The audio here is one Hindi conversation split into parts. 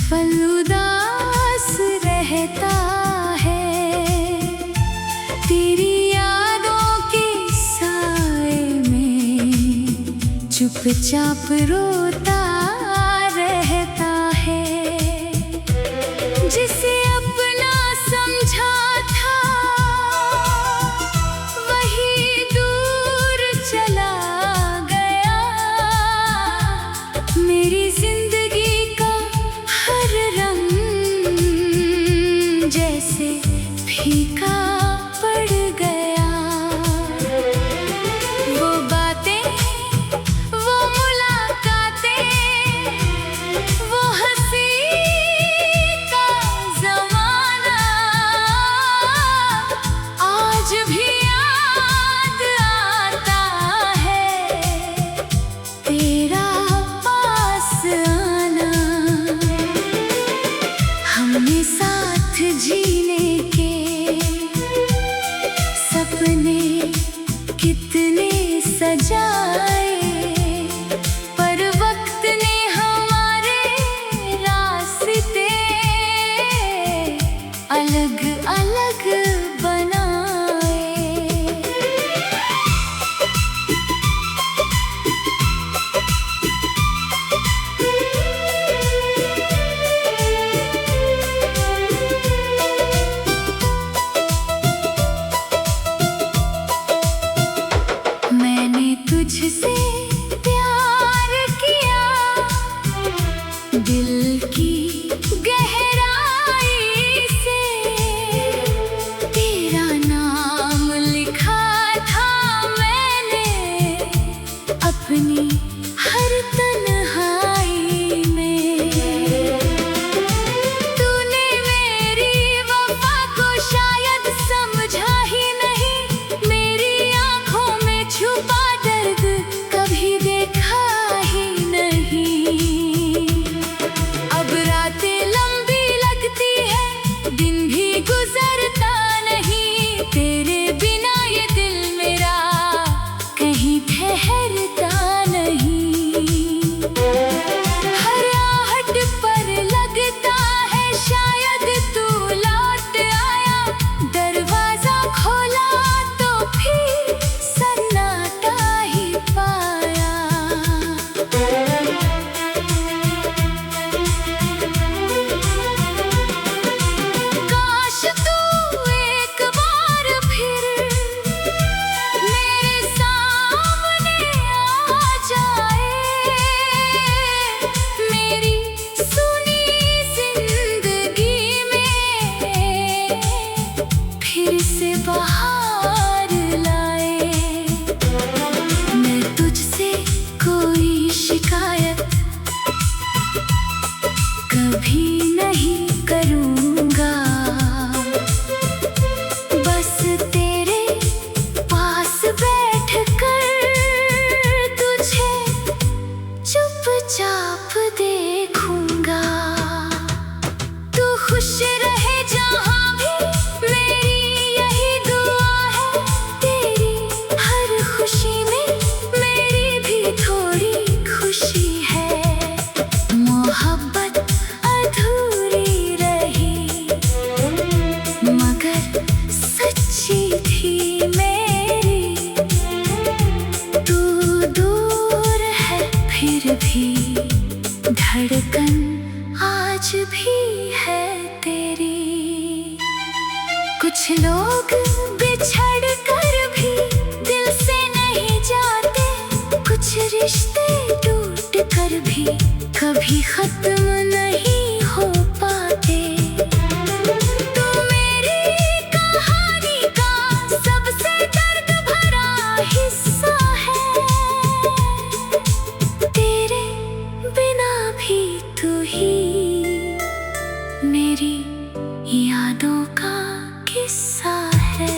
पल उदास रहता है, तेरी यादों के साए में चुपचाप रोता रहता है। जिसे अपना समझा था वही दूर चला गया, मेरी जिंदगी का हर रंग जैसे फीका पड़ गया। वो बातें, वो मुलाकातें, वो हंसी का ज़माना आज भी याद आता है, तेरा पास आना। हमने साथ जीने के सपने कितने सजाए, पर वक्त ने हमारे रास्ते अलग अलग बनाए। मैंने तुझसे प्यार किया, दिल की गहराई से तेरा नाम लिखा था मैंने अपनी हर तन्हाई में। तूने मेरी वफा को शायद समझा ही नहीं, मेरी आंखों में छुपा दर्द कभी देखा ही नहीं। अब रातें लंबी लगती है, दिन भी गुजरता नहीं, तेरे बिना ये दिल मेरा कहीं ठहरता नहीं। हर आहट पर लगता है शायद तू लौट आया, दरवाजा खोला तो फिर सन्नाटा ही पाया। काश तू एक बार फिर मेरे सामने आ जाए, मेरी सुनी जिंदगी में फिर से बहार लाए। मैं तुझसे कोई शिकायत कभी नहीं करूँगा, बस तेरे पास बैठकर तुझे चुपचाप देखूंगा। तू खुश रहे जहाँ भी, मेरी यही दुआ है, तेरी हर खुशी में मेरी भी थोड़ी खुशी है। मोहब्बत अधूरी रही मगर सच्ची थी मेरी, तू दूर है फिर भी धड़कन आज भी है तेरी। कुछ लोग बिछड़ कर भी दिल से नहीं जाते, कुछ रिश्ते टूट कर भी कभी खत्म नहीं हो पाते। तू मेरी कहानी का सबसे दर्द भरा हिस्सा है, तेरे बिना भी तू ही मेरी यादों का किस्सा है।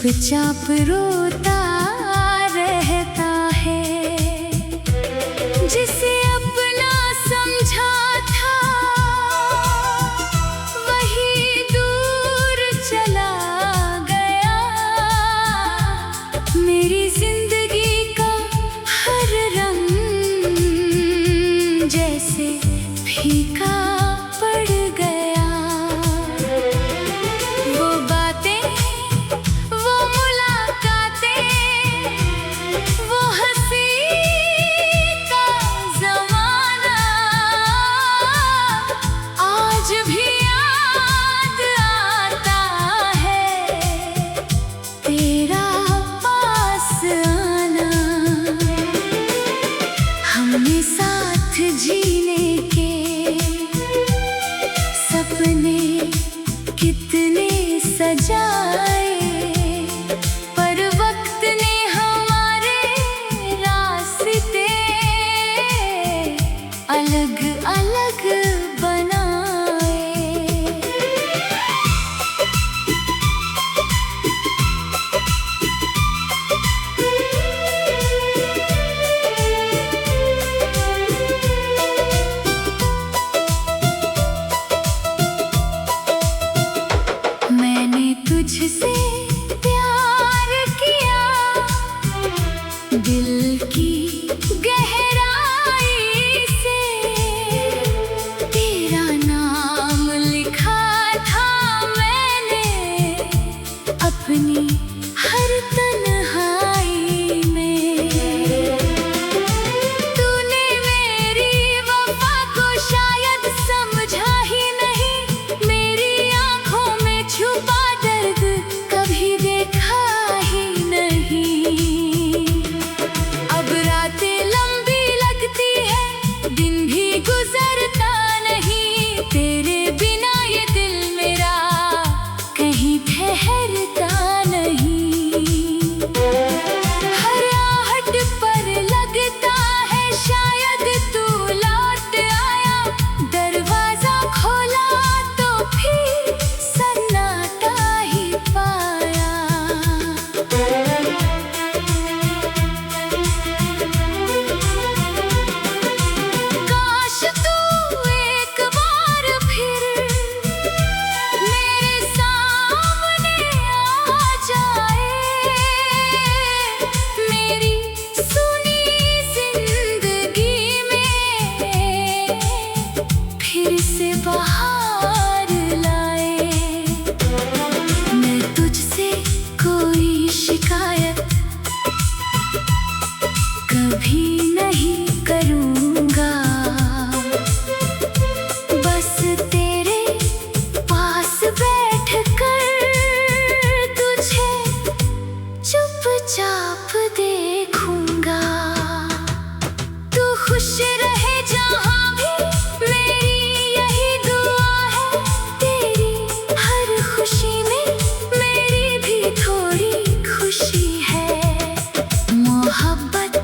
चुपचाप रोता रहता है। जिसे अपना समझा था वही दूर चला गया। मेरी जिंदगी का हर रंग जैसे फीका पड़ गया। वो बातें, वो मुलाकातें, वो हंसी का ज़माना आज भी याद आता है। तेरा पास आना, हमने साथ जीने के सपने कितने सजाए, पर वक्त ने हमारे रास्ते अलग अलग बनाए। मैंने तुझसे प्यार किया, दिल की गहराई से तेरा नाम लिखा था मैंने अपनी हर तन्हाई में। तूने मेरी वफा को शायद समझा ही नहीं, मेरी आंखों में छुपा दर्द कभी देखा ही नहीं। अब रातें लंबी लगती है, दिन भी गुजरता नहीं, तेरे बिना ये दिल मेरा कहीं ठहरता नहीं। हर आहट पर लगता है शायद तू लौट आया, दरवाजा खोला तो फिर सन्नाटा ही पाया। काश तू एक बार फिर मेरे सामने आ जाए, मेरी सुनी जिंदगी में फिर से बहार लाए। मैं तुझसे कोई शिकायत कभी नहीं करूँगा, बस तेरे पास बैठकर तुझे चुपचाप देखूंगा। तू खुश रहे जहाँ भी, मेरी यही दुआ है। तेरी हर खुशी में मेरी भी थोड़ी खुशी है। मोहब्बत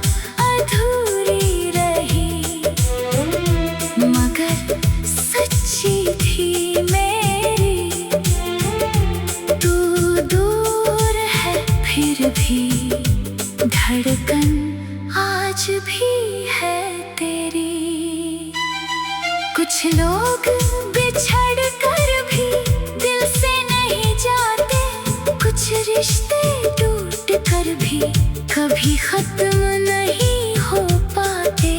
अधूरी रही मगर सच्ची थी मेरी। तू दूर है फिर भी धड़कन आज भी है तेरी। कुछ लोग बिछड़ कर भी दिल से नहीं जाते, कुछ रिश्ते टूट कर भी कभी खत्म नहीं हो पाते।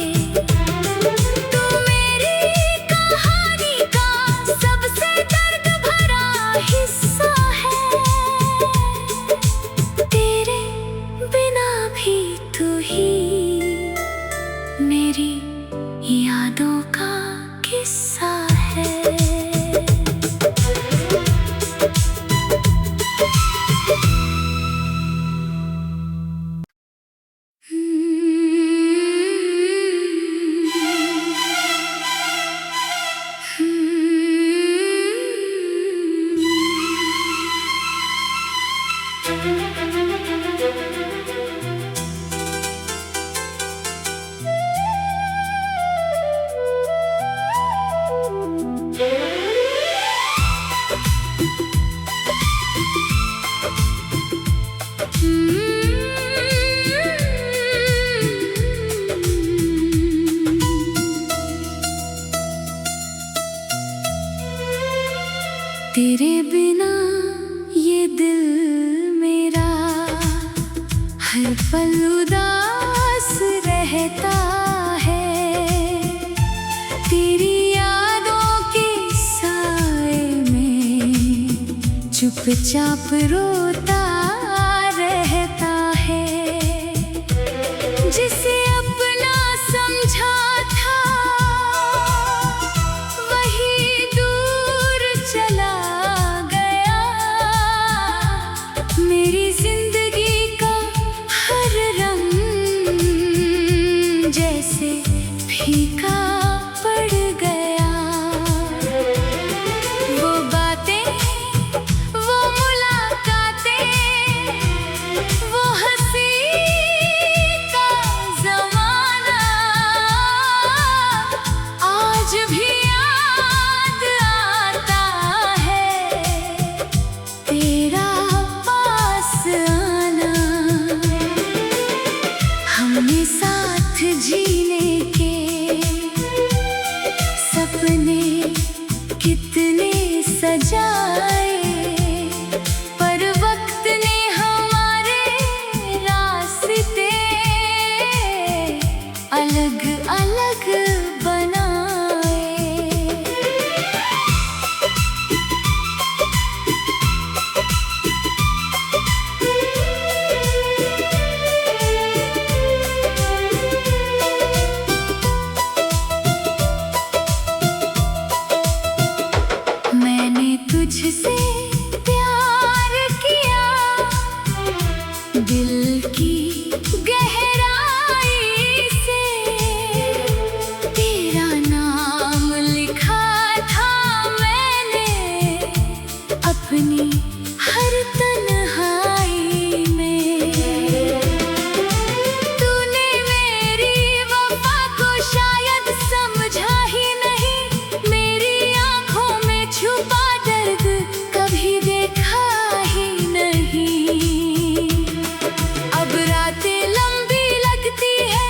तू मेरी कहानी का सबसे दर्द भरा हिस्सा है, तेरे बिना भी तू ही मेरी यादों का किस्सा है। तेरे बिना ये दिल मेरा हर पल उदास रहता है। तेरी यादों के साए में चुपचाप रोता रहता है। जिसे अपना समझा था वही दूर चला गया। मेरी जिंदगी का हर रंग जैसे फीका पड़ गया। वो बातें, वो मुलाकातें, वो हंसी का ज़माना आज भी याद आता है। तेरा पास आना, हमने साथ जीने के सपने कितने सजाए, पर वक्त ने हमारे रास्ते अलग अलग बनाए। मैंने तुझसे प्यार किया, दिल की गहराई से। तेरा नाम लिखा था मैंने अपनी हर तन्हाई में। तूने मेरी वफा को शायद समझा ही नहीं, मेरी आंखों में छुपा दर्द कभी देखा ही नहीं। अब रातें लंबी लगती है,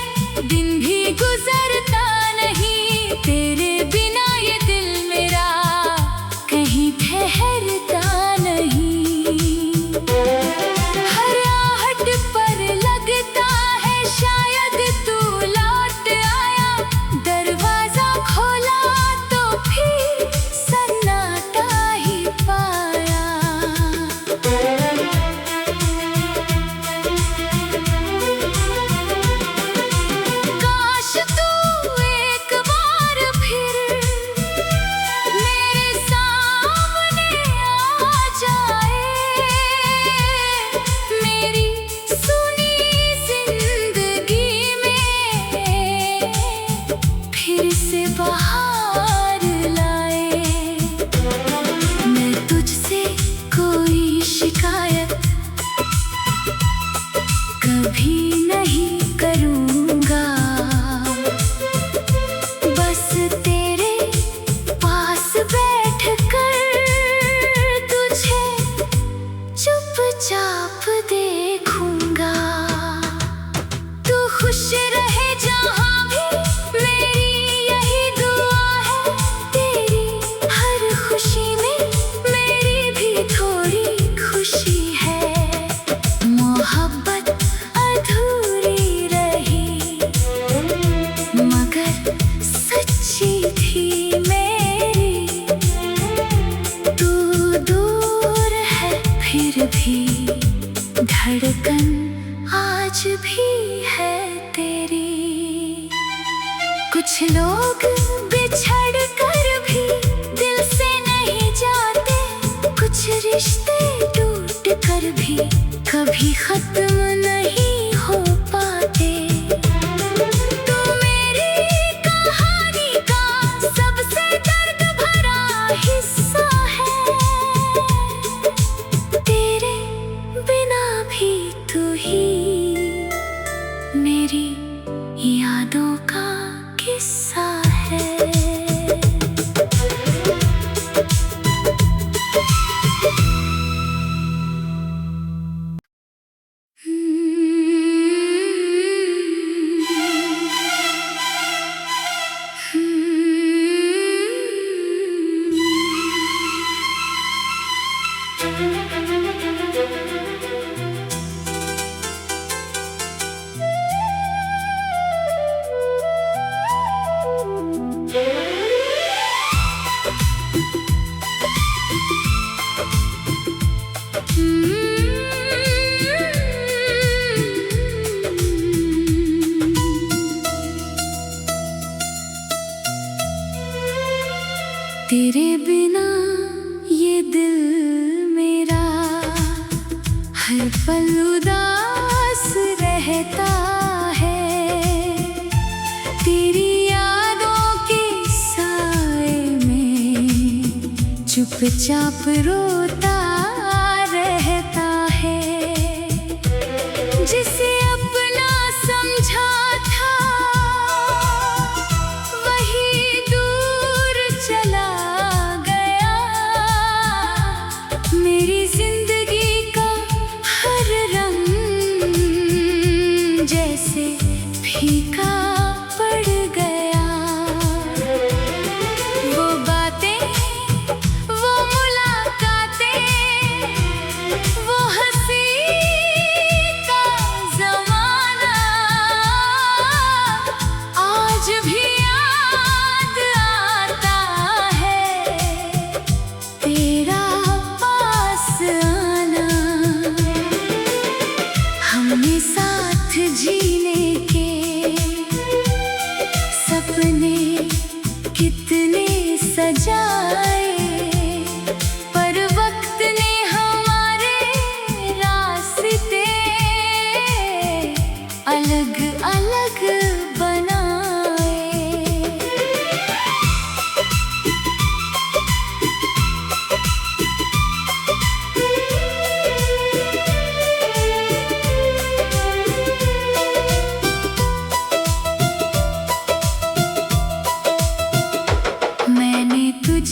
दिन भी गुजरता नहीं। तेरे बिना ये दिल मेरा कहीं ठहरता नहीं। हर आहट पर लगता है शायद तू लौट आया। दरवाजा खोला तो फिर सन्नाटा ही पाया। काश तू एक बार फिर मेरे सामने आ जाए। मेरी सुनी जिंदगी में फिर से बहार लाए। मैं तुझसे कोई शिकायत कभी नहीं करूँगा। बस तेरे पास बैठकर तुझे चुपचाप देखूंगा। तू खुश रहे जहाँ भी, मेरी यही दुआ है। तेरी हर खुशी में मेरी भी थोड़ी खुशी है। मोहब्बत अधूरी रही मगर सच्ची थी मेरी। तू दूर है फिर भी धड़कन आज भी है तेरी। कुछ लोग बिछड़ कर भी दिल से नहीं जाते, कुछ रिश्ते टूट कर भी कभी खत्म नहीं हो पाते। तू मेरी कहानी का सबसे दर्द भरा हिस्सा है। तेरे बिना भी तू ही मेरी यादों का किस्सा है। तेरे बिना ये दिल मेरा हर पल उदास रहता है। तेरी यादों के साए में चुपचाप रोता रहता है। जिसे अपना समझा था वही दूर चला गया। मेरी जिंदगी का हर रंग जैसे फीका पड़ गया। वो बातें, वो मुलाकातें, वो हंसी का ज़माना आज भी याद आता है। तेरा पास आना, हमने साथ जीने के सपने कितने सजाए, पर वक्त ने हमारे रास्ते अलग अलग बनाए। मैंने तुझ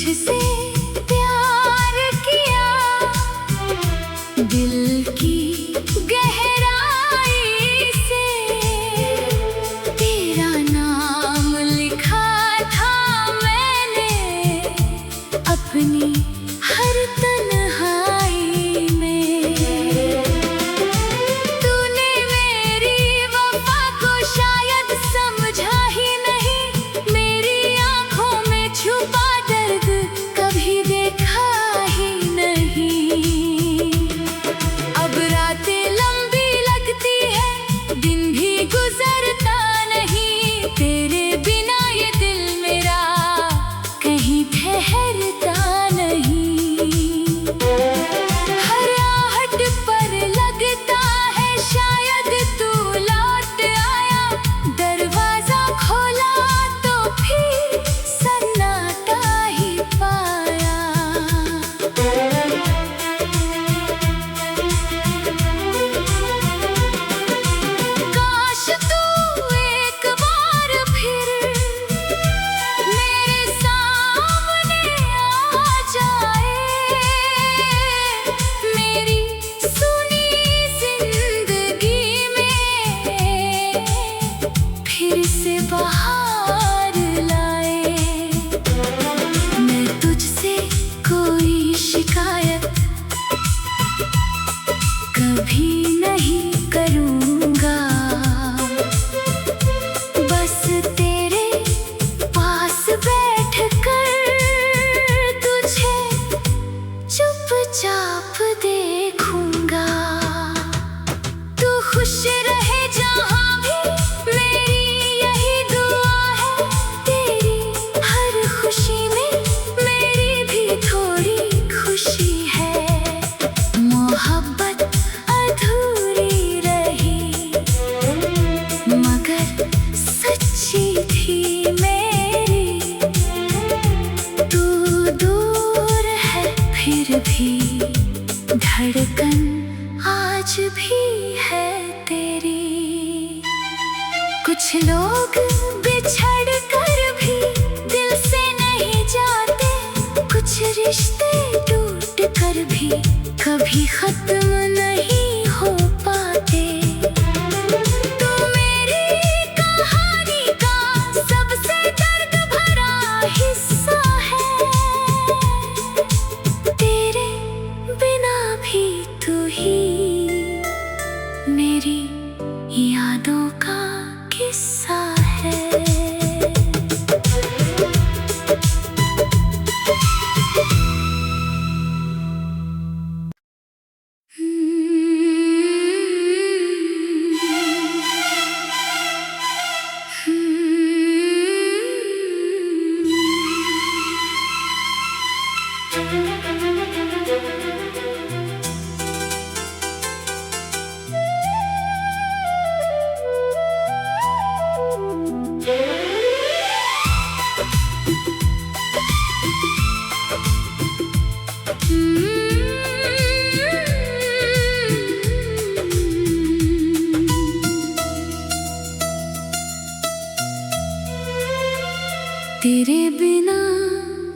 तेरे बिना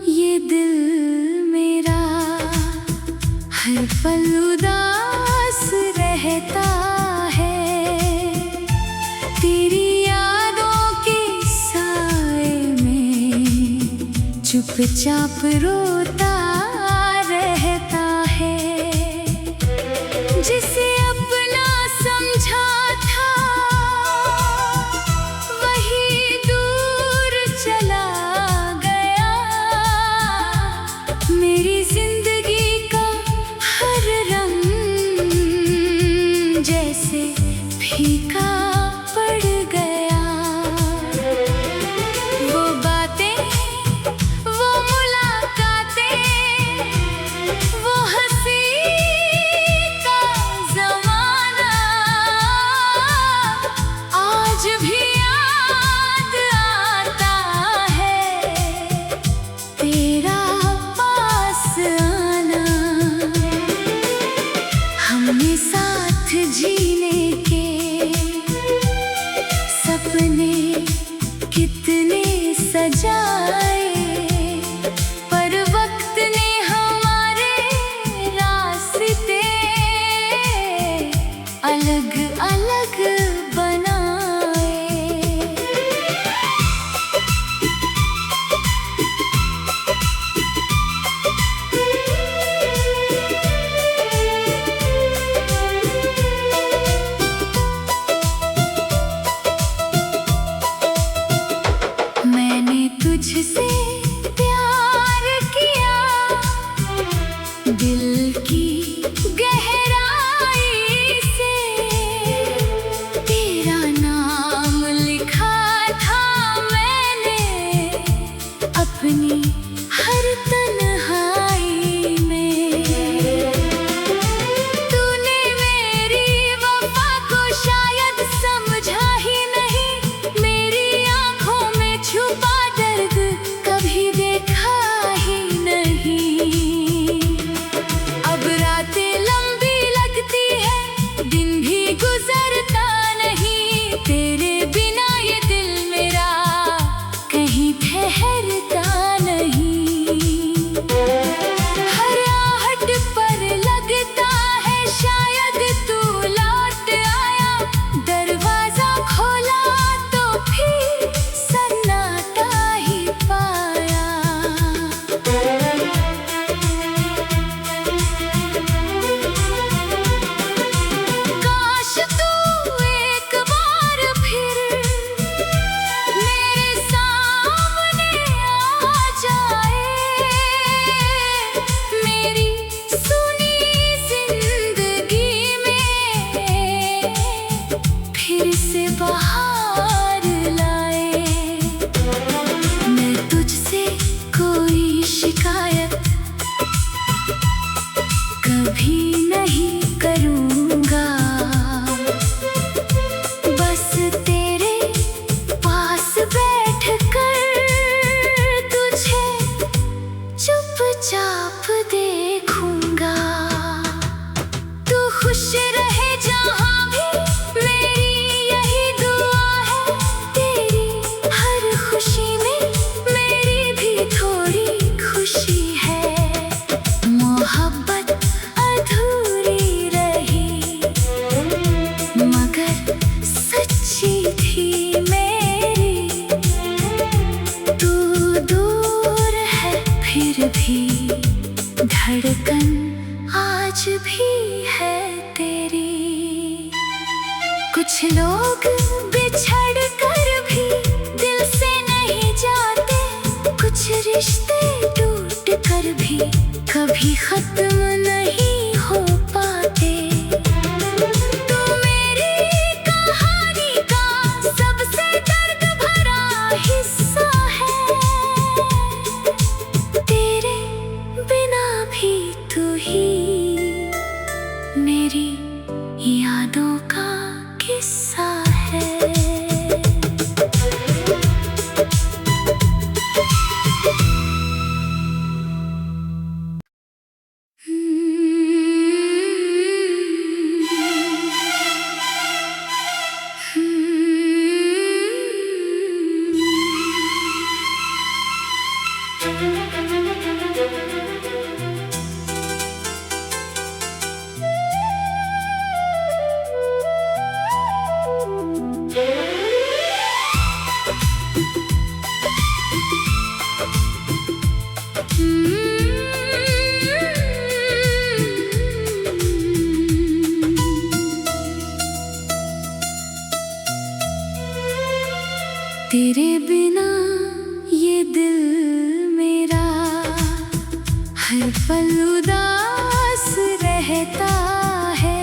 ये दिल मेरा हर पल उदास रहता है। तेरी यादों के साए में चुपचाप रोता रहता है। जिसे अपना समझा था वही दूर चला गया। मेरी जिंदगी का हर रंग जैसे फीका पड़ गया। वो बातें, वो मुलाकातें, वो हंसी का ज़माना आज भी याद आता है। तेरा पास आना, हमने साथ जीने के सपने कितने सजाए, पर वक्त ने हमारे रास्ते अलग अलग बनाए। मैंने तुझसे प्यार किया, दिल की गहराई से। तेरा नाम लिखा था मैंने अपनी हर तन्हाई में। तूने मेरी वफा को शायद समझा ही नहीं, मेरी आंखों में छुपा दर्द कभी देखा ही नहीं। अब रातें लंबी लगती है, दिन भी गुजरता नहीं। तेरे बिना ये दिल मेरा कहीं ठहरता नहीं। हर आहट पर लगता है शायद तू लौट आया। दरवाजा खोला तो फिर सन्नाटा ही पाया। काश तू एक बार फिर मेरे सामने आ जाए। मेरी सुनी जिंदगी में फिर से बहार लाए। मैं तुझसे कोई शिकायत कभी नहीं करूँगा। बस तेरे पास बैठकर तुझे चुपचाप देखूंगा। तू खुश रहे जहाँ भी, मेरी यही दुआ है। तेरी हर खुशी में मेरी भी थोड़ी खुशी है। मोहब्बत अधूरी रही मगर सच्ची थी मेरी। तू दूर है फिर भी धड़कन आज भी है तेरी। कुछ लोग बिछड़ कर भी दिल से नहीं जाते, कुछ रिश्ते टूट कर भी कभी खत्म नहीं हो पाते। तू मेरी कहानी का सबसे दर्द भरा हिस्सा है। तेरे बिना भी तू ही मेरी यादों का किस्सा है। पल उदास रहता है,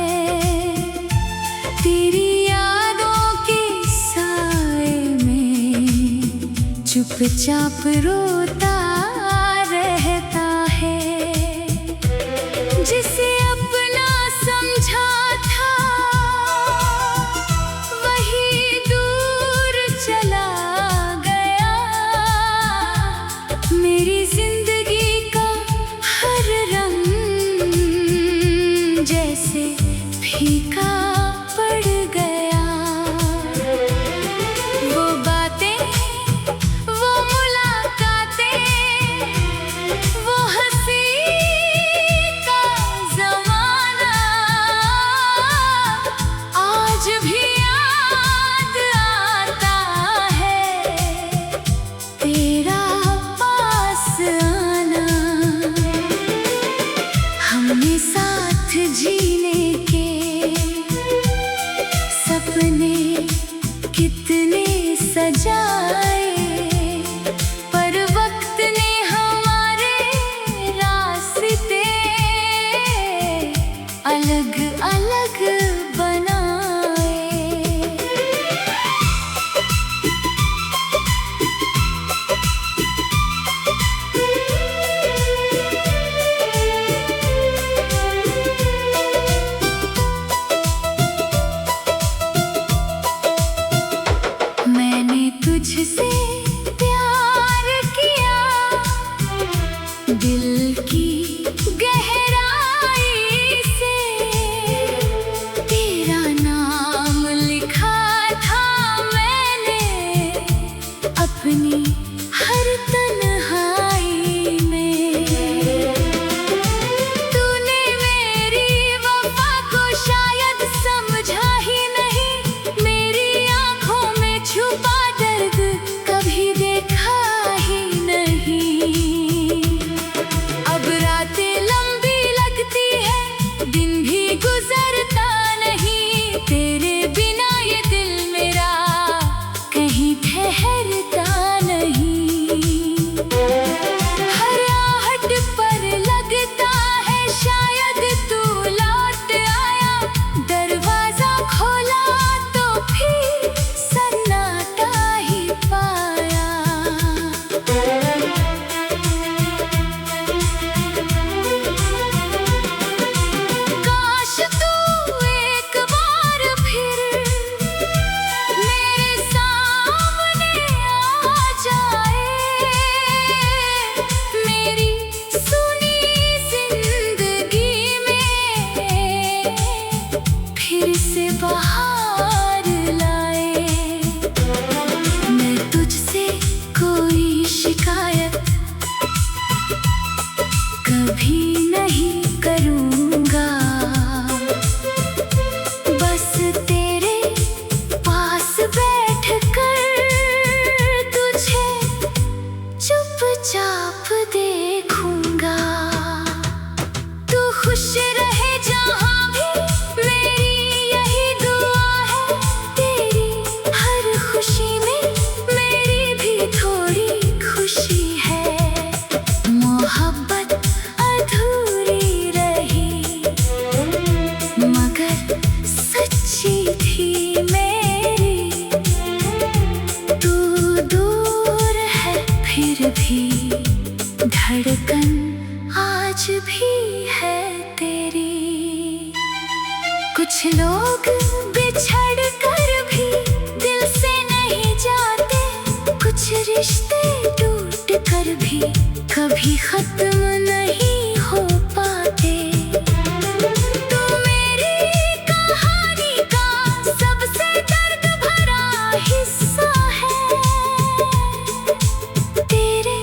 तेरी यादों के साए में चुपचाप रोता रहता है। जिसे अपना समझा था वही दूर चला गया, मेरी जिंदगी का हर रंग जैसे फीका पड़ गया। वो बातें, वो मुलाकातें, वो हंसी का ज़माना आज भी याद आता है, तेरा पास आना। हमने साथ जीने के सपने कितने सजाए, पर वक्त ने हमारे रास्ते अलग अलग बनाए। मैंने तुझसे प्यार किया, दिल की गहराई से तेरा नाम लिखा था मैंने अपनी हर तन्हाई में। तूने मेरी वफा को शायद समझा ही नहीं, मेरी आंखों में छुपा दर्द कभी देखा ही नहीं। अब रातें लंबी लगती है, दिन भी गुजरता नहीं, तेरे बिना ये दिल मेरा कहीं ठहरता नहीं। हर आहट पर लगता है शायद तू लौट आया, दरवाजा खोला तो फिर सन्नाटा ही पाया। काश तू एक बार फिर मेरे सामने आ जाए, मेरी सुनी जिंदगी में फिर से बहार लाए। मैं तुझसे कोई शिकायत कभी नहीं करूँगा, बस तेरे पास बैठकर तुझे चुपचाप देखूंगा। तू खुश रहे जहाँ भी, मेरी यही दुआ है, तेरी हर खुशी में मेरी भी थोड़ी खुशी है। मोहब्बत अधूरी रही मगर सच्ची थी मेरी, तू दूर है फिर भी धड़कन आज भी है तेरी। कुछ लोग बिछड़ कर भी दिल से नहीं जाते, कुछ रिश्ते टूट कर भी कभी खत्म नहीं हो पाते। तू मेरी कहानी का सबसे दर्द भरा हिस्सा है, तेरे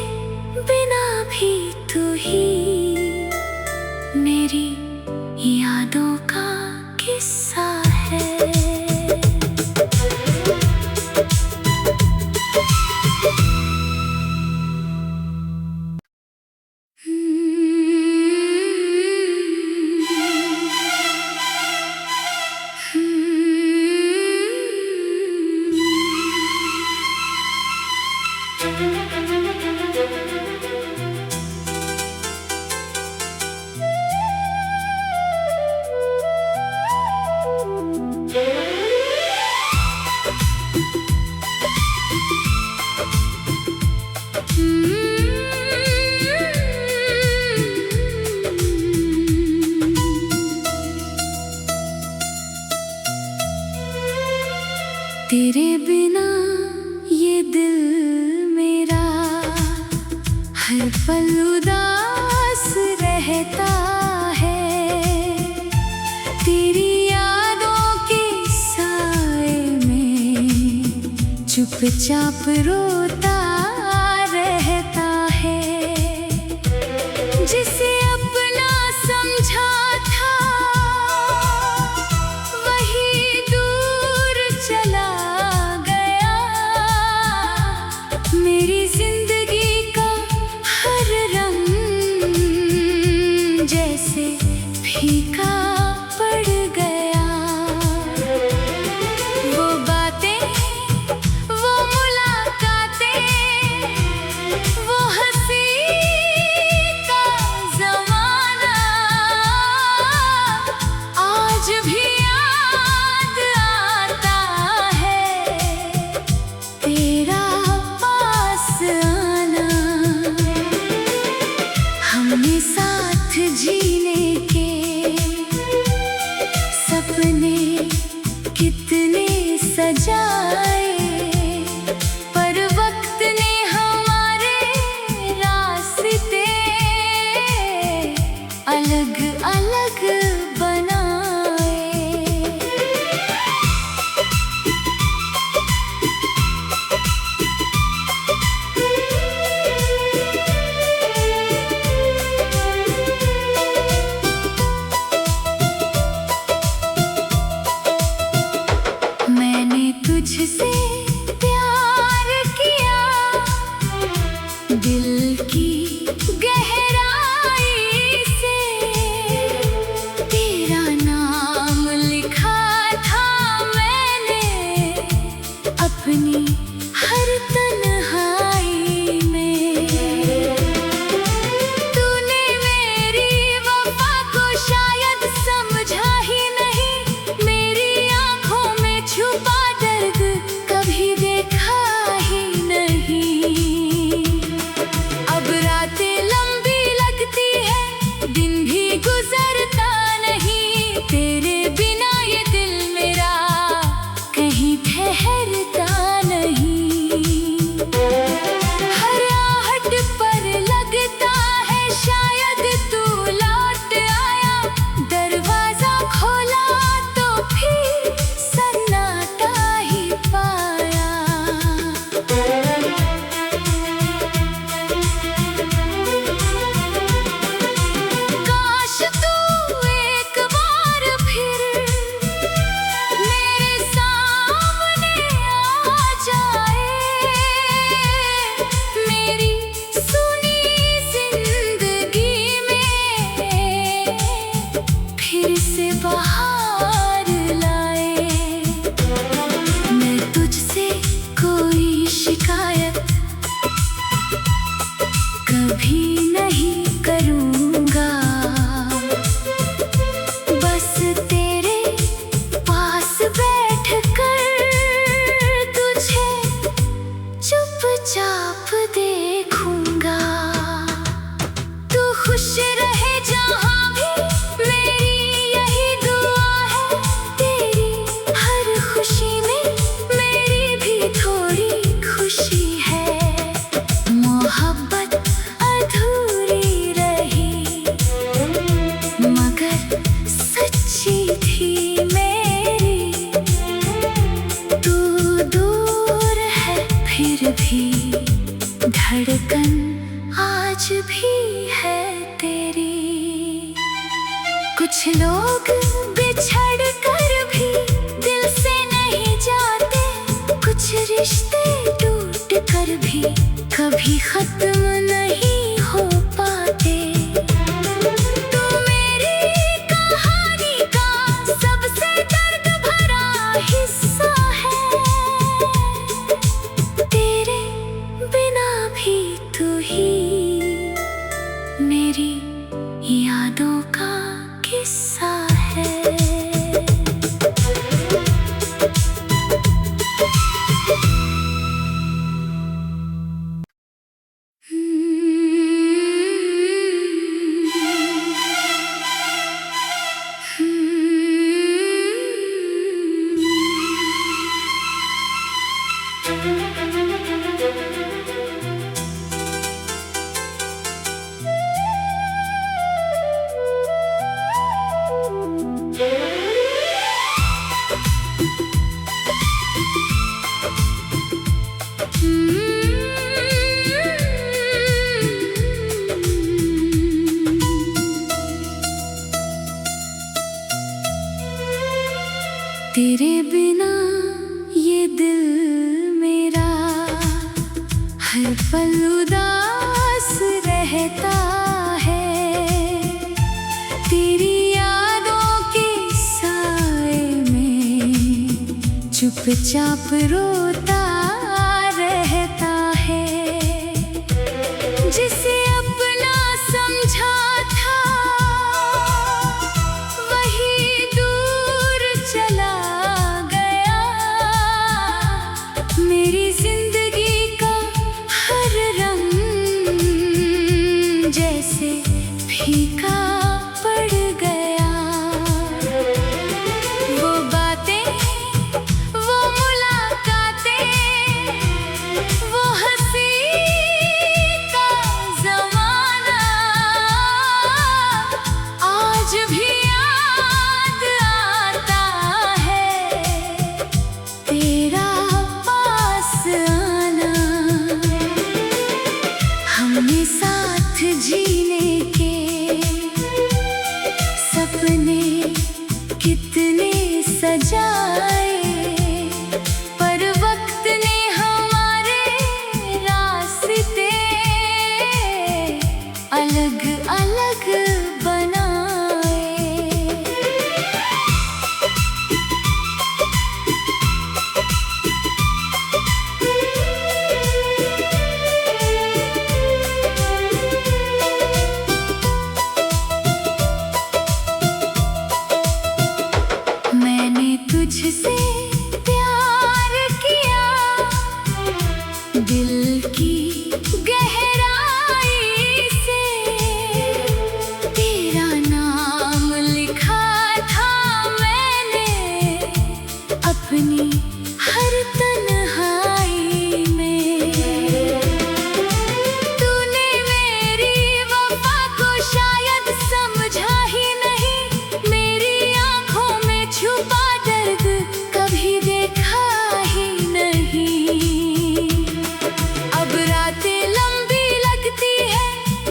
बिना भी तू ही मेरी यादों का किस्सा है। तेरे बिना ये दिल मेरा हर पल उदास रहता है। तेरी यादों के साए में चुपचाप रोता रहता है। जिसे अपना समझा था वही दूर चला गया। मेरी जिंदगी का हर रंग जैसे फीका पड़ गया। वो बातें, वो मुलाकातें, वो हंसी का ज़माना आज भी याद आता है। तेरा पास आना, हमने साथ जीने के सपने कितने सजाए, पर वक्त ने हमारे रास्ते अलग अलग बनाए। मैंने तुझसे प्यार किया, दिल की गहराई से। तेरा नाम लिखा था मैंने अपनी हर तन्हाई में। तूने मेरी वफा को शायद समझा ही नहीं, मेरी आंखों में छुपा दर्द कभी देखा ही नहीं। अब रातें लंबी लगती है, दिन भी गुजरता नहीं। तेरे बिना ये दिल मेरा कहीं ठहरता नहीं। हर आहट पर लगता है शायद तू लौट आया। दरवाजा खोला तो फिर सन्नाटा ही पाया। काश तू एक बार फिर मेरे सामने आ जाए। मेरी सुनी जिंदगी में फिर से बहार लाए। मैं तुझसे कोई शिकायत कभी नहीं करूँगा। बस तेरे पास बैठकर तुझे चुपचाप देखूंगा। तू खुश रहे जहाँ भी, मेरी यही दुआ है। तेरी हर खुशी में मेरी भी थोड़ी खुशी है। मोहब्बत अधूरी रही मगर सच्ची थी मेरी। तू दूर है फिर भी धड़कन आज भी है तेरी। कुछ लोग बिछड़ कर भी दिल से नहीं जाते, कुछ रिश्ते टूट कर भी कभी खत्म नहीं हो पाते। तू मेरी कहानी का सबसे दर्द भरा हिस्सा है। तेरे बिना भी तू ही मेरी यादों का किस्सा है। चुपचाप रोता रहता है। जिसे अपना समझा था वही दूर चला गया। मेरी जिंदगी का हर रंग जैसे फीका पड़ गया। वो बातें, वो मुलाकातें, वो हंसी का ज़माना आज भी याद आता है। तेरा पास आना, हमने साथ जीने के सपने कितने सजाए, पर वक्त ने हमारे रास्ते अलग अलग बनाए। मैंने तुझसे प्यार किया, दिल की गहराई से। तेरा नाम लिखा था मैंने अपनी हर तन्हाई में। तूने मेरी वफा को शायद समझा ही नहीं, मेरी आंखों में छुपा दर्द कभी देखा ही नहीं। अब रातें लंबी लगती है,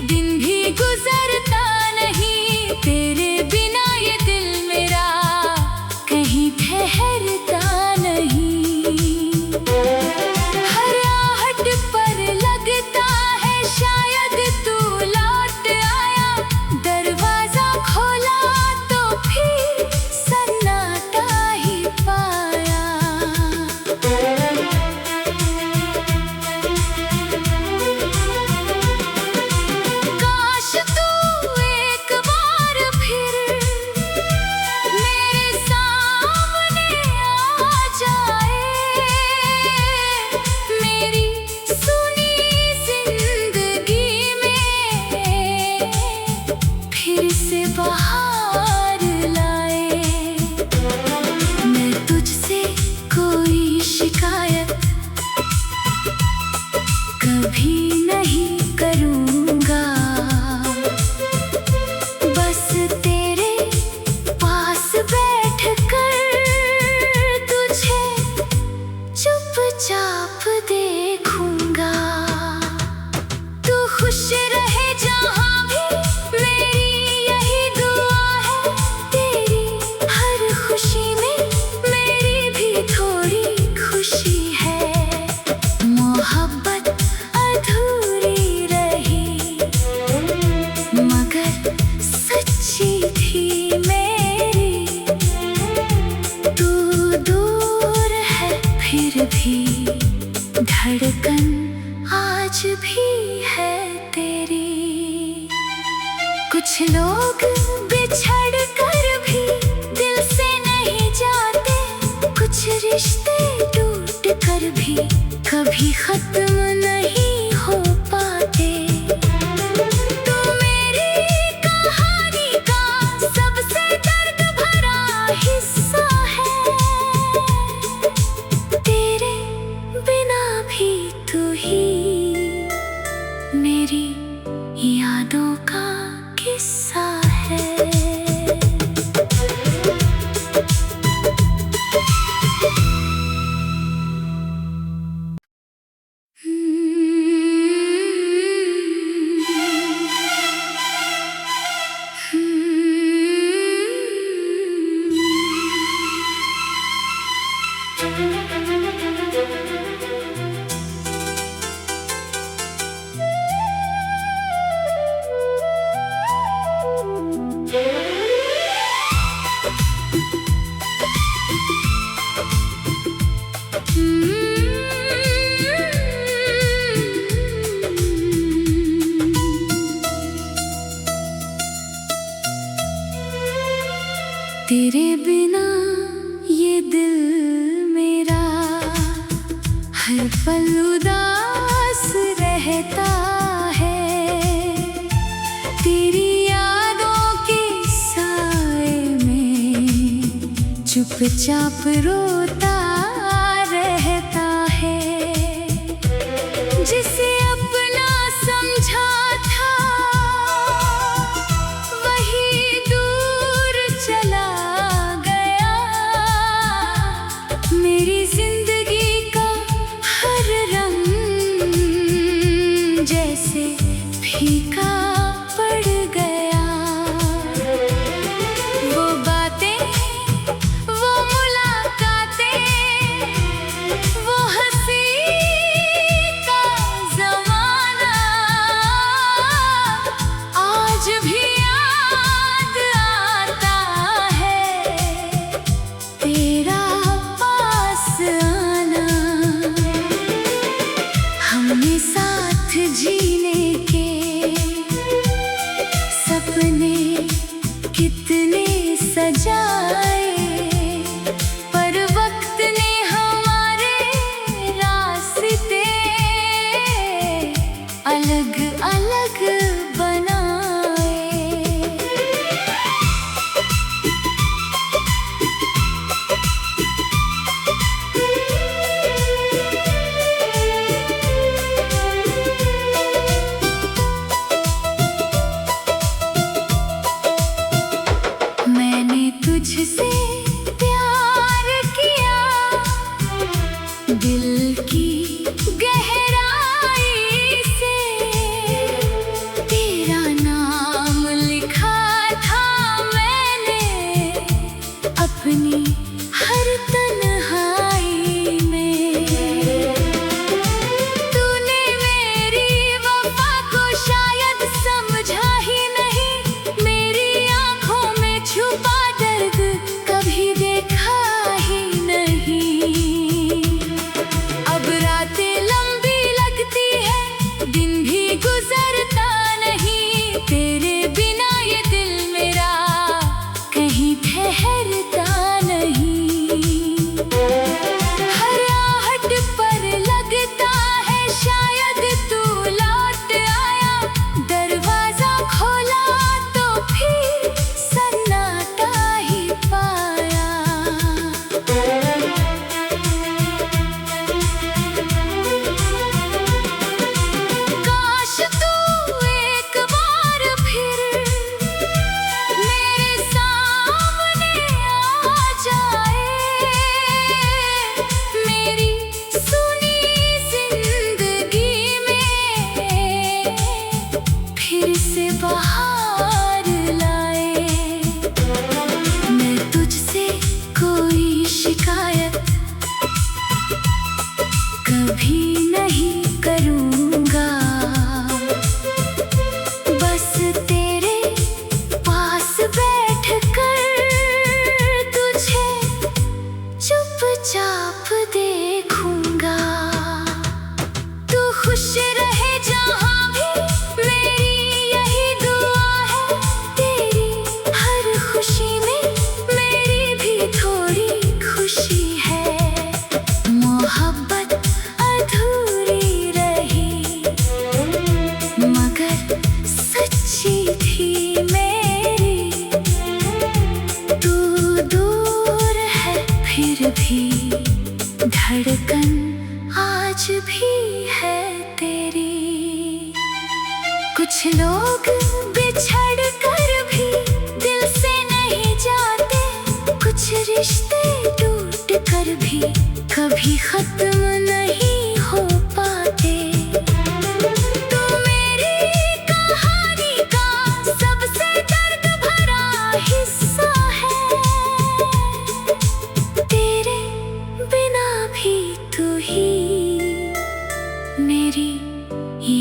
दिन भी गुजरता नहीं। तेरे बिना ये दिल मेरा कहीं ठहरता नहीं। हर आहट पर लगता है शायद तू लौट आया। दरवाजा खोला तो फिर सन्नाटा ही पाया। काश तू एक बार फिर मेरे सामने आ जाए। मेरी सुनी जिंदगी में फिर से बहार लाए। मैं तुझसे कोई शिकायत कभी नहीं करूँगा। बस तेरे पास बैठकर तुझे चुपचाप देखूंगा। तू खुश रहे जहाँ भी, मेरी यही दुआ है। तेरी हर खुशी में मेरी भी थोड़ी खुशी है। मोहब्बत अधूरी रही मगर सच्ची थी मेरी। तू दूर है फिर भी धड़कन आज भी है तेरी। कुछ लोग बिछड़ कर भी दिल से नहीं जाते, कुछ रिश्ते टूट कर भी कभी खत्म नहीं हो पाते। तू मेरी कहानी का सबसे दर्द भरा हिस्सा है। तेरे बिना भी तू ही मेरी यादों का किस्सा है। तेरे बिना ये दिल मेरा हर पल उदास रहता है। तेरी यादों के साए में चुपचाप रोता रहता है। जिसे अपना समझा था वही दूर चला गया। मेरी जिंदगी का हर रंग जैसे फीका पड़ गया। वो बातें, वो मुलाकातें, वो हंसी का ज़माना आज भी याद आता है। तेरा पास आना, हमने साथ जीने के सपने कितने सजाए, पर वक्त ने हमारे रास्ते अलग अलग बनाए। मैंने तुझसे प्यार किया, दिल की गहराई से। तेरा नाम लिखा था मैंने अपनी हर तन्हाई में। तूने मेरी वफा को शायद समझा ही नहीं, मेरी आंखों में छुपा दर्द कभी देखा ही नहीं। अब रातें लंबी लगती है, दिन भी गुजरता नहीं। तेरे बिना ये दिल मेरा कहीं ठहरता नहीं। हर आहट पर लगता है शायद तू लौट आया। दरवाजा खोला तो फिर सन्नाटा ही पाया। काश तू एक बार फिर मेरे सामने आ जाए। मेरी सुनी जिंदगी में फिर से बहार लाए। मैं तुझसे कोई शिकायत कभी नहीं करूँगा। बस तेरे पास बैठकर तुझे चुपचाप देखूंगा। तू खुश रहे जहाँ भी, मेरी यही दुआ है। तेरी हर खुशी में मेरी भी थोड़ी खुशी है। मोहब्बत अधूरी रही मगर सच्ची थी मेरी। तू दूर है फिर भी धड़कन आज भी है तेरी। कुछ लोग बिछड़ कर भी दिल से नहीं जाते, कुछ रिश्ते टूट कर भी कभी खत्म नहीं हो पाते। तू मेरी कहानी का सबसे दर्द भरा हिस्सा है। तेरे बिना भी तू ही मेरी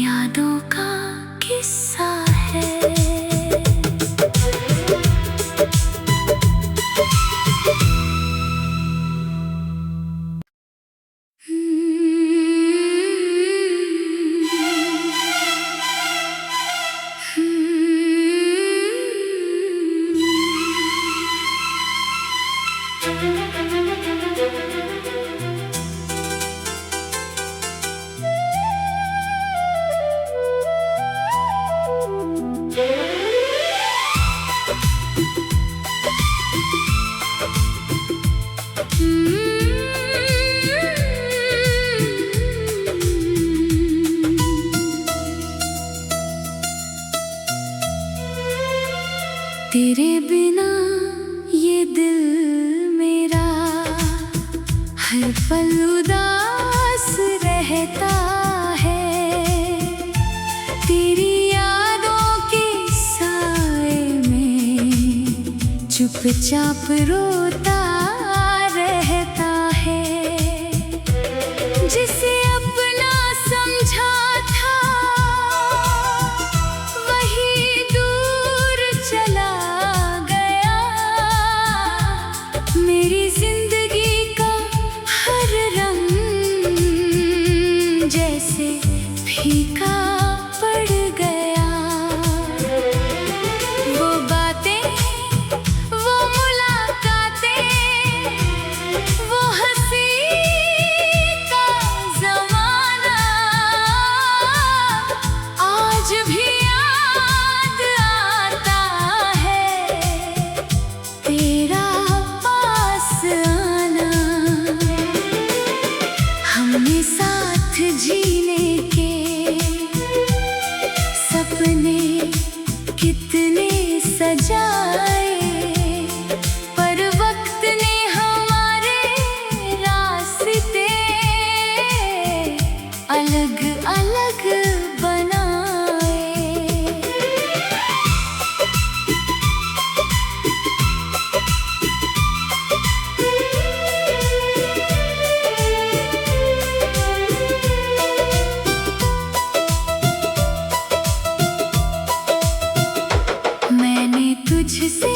यादों का किस्सा है। तेरे बिना ये दिल मेरा हर पल उदास रहता है। तेरी यादों के साए में चुपचाप रोता रहता है। जिसे अपना समझा था वही दूर चला गया। मेरी जिंदगी का हर रंग जैसे फीका पड़ गया। वो बातें, वो मुलाकातें, वो हंसी का ज़माना आज भी याद आता है। तेरा पास आना, हमने साथ जीने के सपने कितने सजाए, पर वक्त ने हमारे रास्ते अलग अलग बनाए। मैंने तुझसे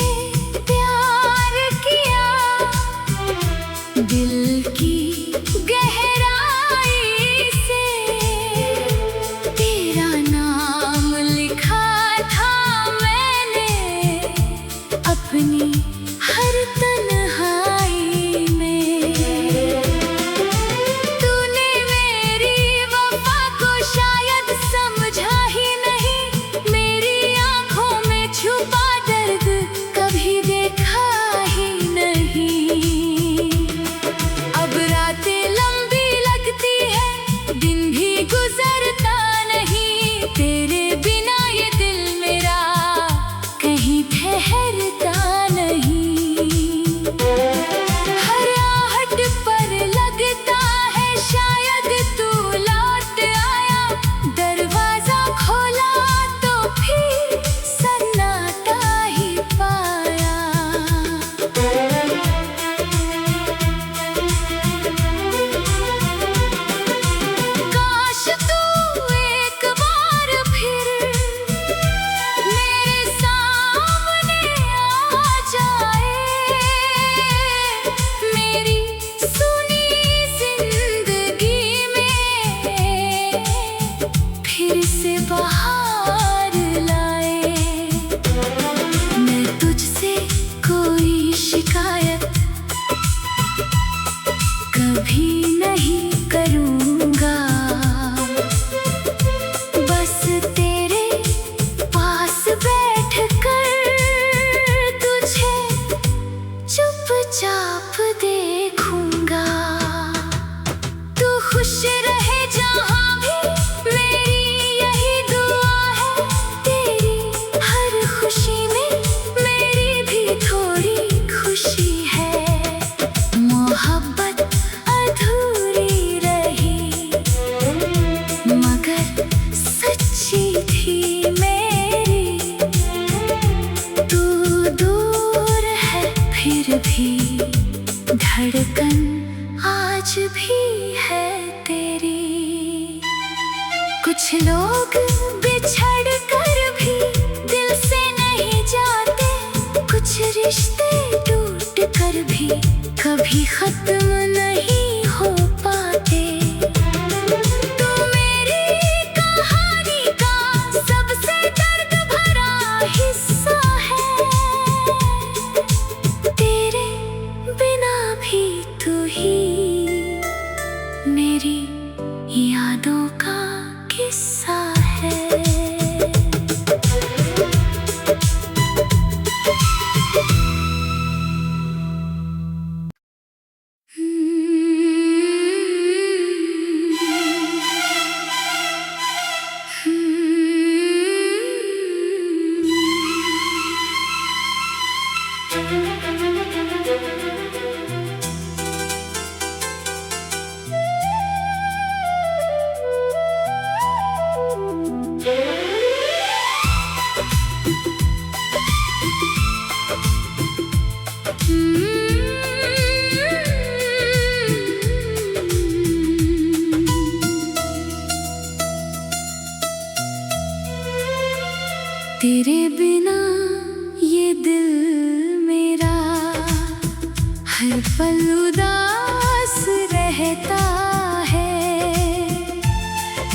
तेरे बिना ये दिल मेरा हर पल उदास रहता है।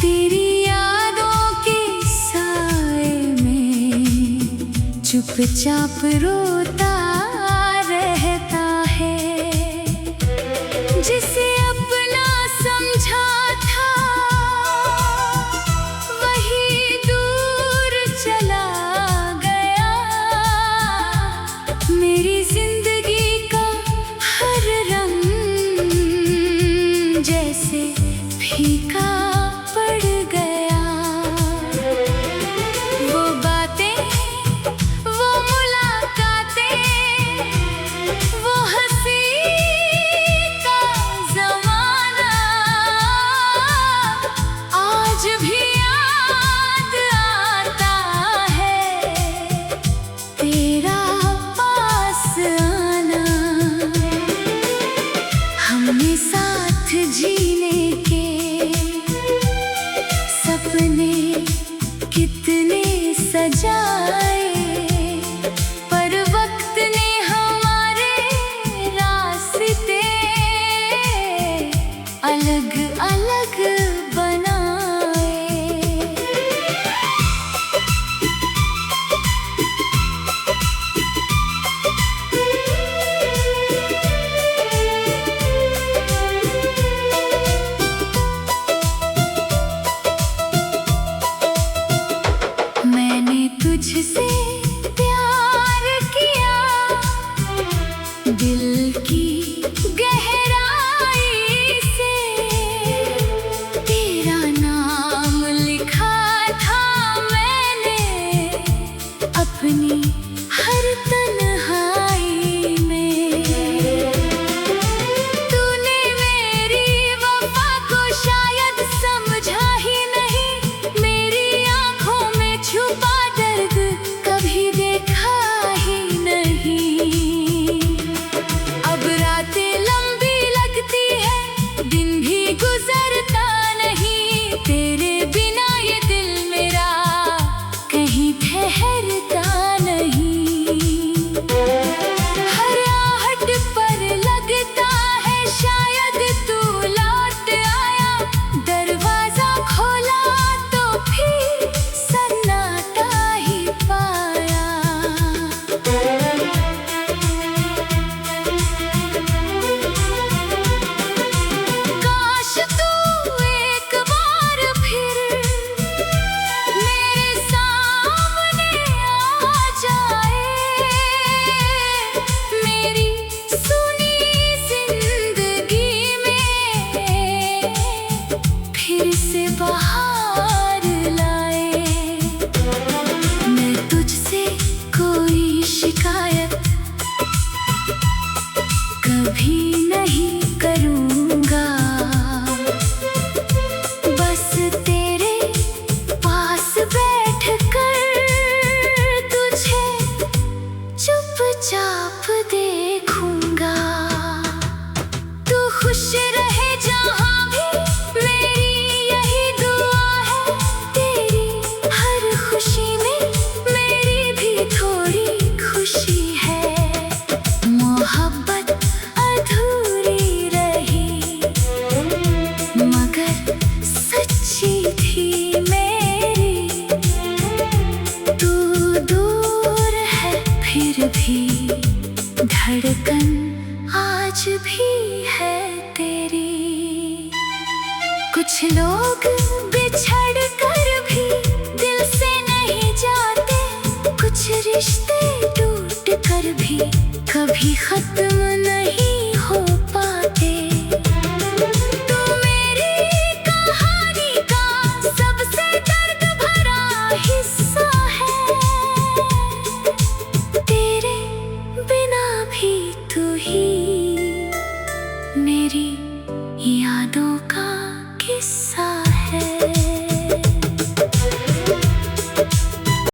तेरी यादों के साए में चुपचाप रोता रहता है। जिसे अपना समझा था वही दूर चला गया। मेरी जिंदगी का हर रंग जैसे फीका पड़ गया। वो बातें, वो मुलाकातें, वो हंसी का ज़माना आज भी याद आता है। तेरा पास आना, हमने साथ जीने के सपने कितने सजाए, पर वक्त ने हमारे रास्ते अलग अलग बनाए। मैंने तुझसे प्यार किया, दिल की गहराई से। तेरा नाम लिखा था मैंने अपनी हर तन्हाई में। तूने मेरी वफा को शायद समझा ही नहीं, मेरी आंखों में छुपा दर्द कभी देखा ही नहीं। अब रातें लंबी लगती है, दिन भी गुजरता नहीं। तेरे बिना ये दिल मेरा कहीं ठहरता नहीं। हर आहट पर लगता है शायद तू लौट आया। दरवाजा खोला तो फिर सन्नाटा ही पाया। काश तू एक बार फिर मेरे सामने आ जाए। मेरी सुनी जिंदगी में फिर से बहार लाए। मैं तुझसे कोई शिकायत कभी नहीं करूँगा। बस तेरे पास बैठकर तुझे चुपचाप देखूंगा। तू खुश रहे जहाँ भी, मेरी यही दुआ है। तेरी हर खुशी में मेरी भी थोड़ी खुशी है। मोहब्बत अधूरी रही मगर सच्ची थी मेरी। तू दूर है फिर भी धड़कन आज भी है तेरी। कुछ लोग बिछड़ कर भी दिल से नहीं जाते, कुछ रिश्ते टूट कर भी कभी खत्म